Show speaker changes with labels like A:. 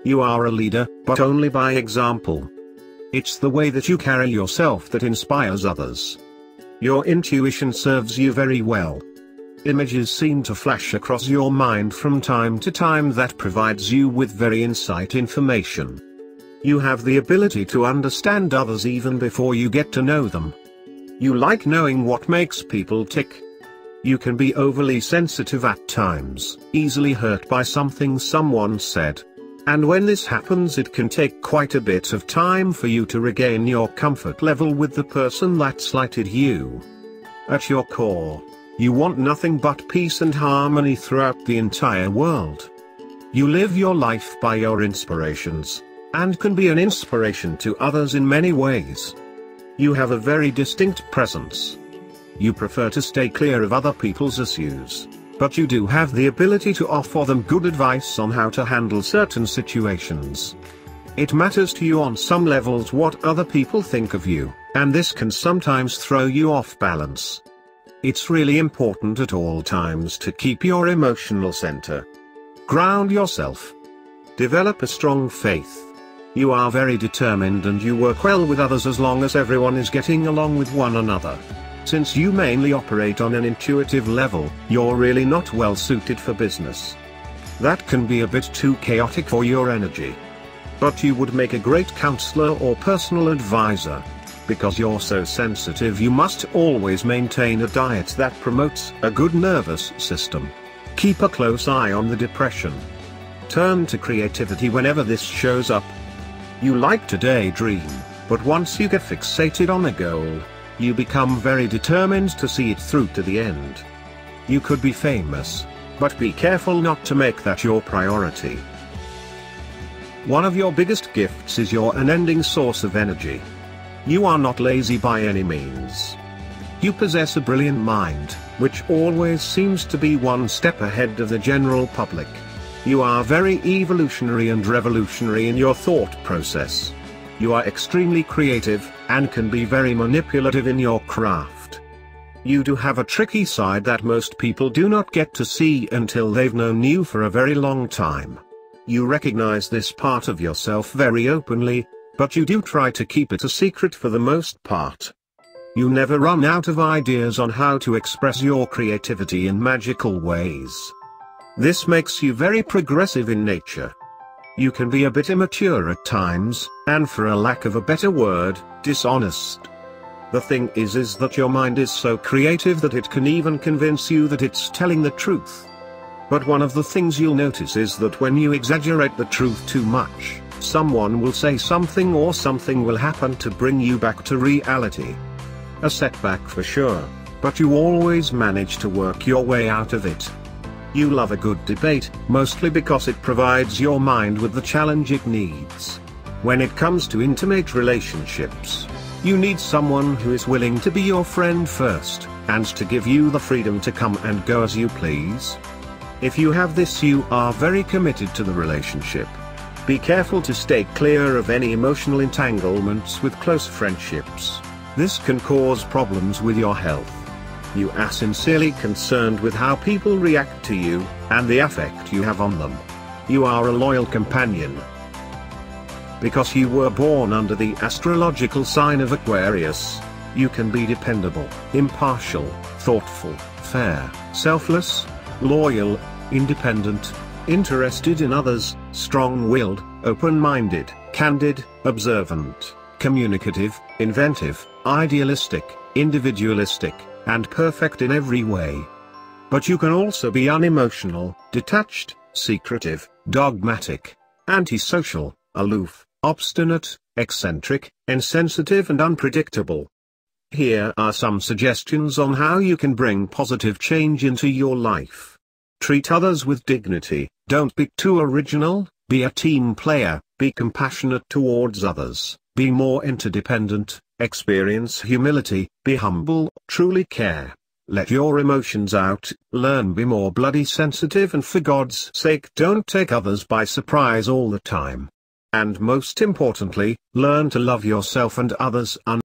A: You are a leader, but only by example. It's the way that you carry yourself that inspires others. Your intuition serves you very well. Images seem to flash across your mind from time to time that provides you with very insight information. You have the ability to understand others even before you get to know them. You like knowing what makes people tick. You can be overly sensitive at times, easily hurt by something someone said. And when this happens, it can take quite a bit of time for you to regain your comfort level with the person that slighted you. At your core, you want nothing but peace and harmony throughout the entire world. You live your life by your inspirations, and can be an inspiration to others in many ways. You have a very distinct presence. You prefer to stay clear of other people's issues, but you do have the ability to offer them good advice on how to handle certain situations. It matters to you on some levels what other people think of you, and this can sometimes throw you off balance. It's really important at all times to keep your emotional center. Ground yourself. Develop a strong faith. You are very determined and you work well with others as long as everyone is getting along with one another. Since you mainly operate on an intuitive level, you're really not well suited for business. That can be a bit too chaotic for your energy. But you would make a great counselor or personal advisor. Because you're so sensitive, you must always maintain a diet that promotes a good nervous system. Keep a close eye on the depression. Turn to creativity whenever this shows up. You like to daydream, but once you get fixated on a goal, you become very determined to see it through to the end. You could be famous, but be careful not to make that your priority. One of your biggest gifts is your unending source of energy. You are not lazy by any means. You possess a brilliant mind, which always seems to be one step ahead of the general public. You are very evolutionary and revolutionary in your thought process. You are extremely creative, and can be very manipulative in your craft. You do have a tricky side that most people do not get to see until they've known you for a very long time. You recognize this part of yourself very openly, but you do try to keep it a secret for the most part. You never run out of ideas on how to express your creativity in magical ways. This makes you very progressive in nature. You can be a bit immature at times, and for a lack of a better word, dishonest. The thing is that your mind is so creative that it can even convince you that it's telling the truth. But one of the things you'll notice is that when you exaggerate the truth too much, someone will say something or something will happen to bring you back to reality. A setback for sure, but you always manage to work your way out of it. You love a good debate, mostly because it provides your mind with the challenge it needs. When it comes to intimate relationships, you need someone who is willing to be your friend first, and to give you the freedom to come and go as you please. If you have this, you are very committed to the relationship. Be careful to stay clear of any emotional entanglements with close friendships. This can cause problems with your health. You are sincerely concerned with how people react to you, and the effect you have on them. You are a loyal companion. Because you were born under the astrological sign of Aquarius, you can be dependable, impartial, thoughtful, fair, selfless, loyal, independent, interested in others, strong-willed, open-minded, candid, observant, communicative, inventive, idealistic, individualistic, and perfect in every way. But you can also be unemotional, detached, secretive, dogmatic, antisocial, aloof, obstinate, eccentric, insensitive and unpredictable. Here are some suggestions on how you can bring positive change into your life. Treat others with dignity, don't be too original, be a team player, be compassionate towards others, be more interdependent, experience humility, be humble, truly care. Let your emotions out, learn be more bloody sensitive, and for God's sake don't take others by surprise all the time. And most importantly, learn to love yourself and others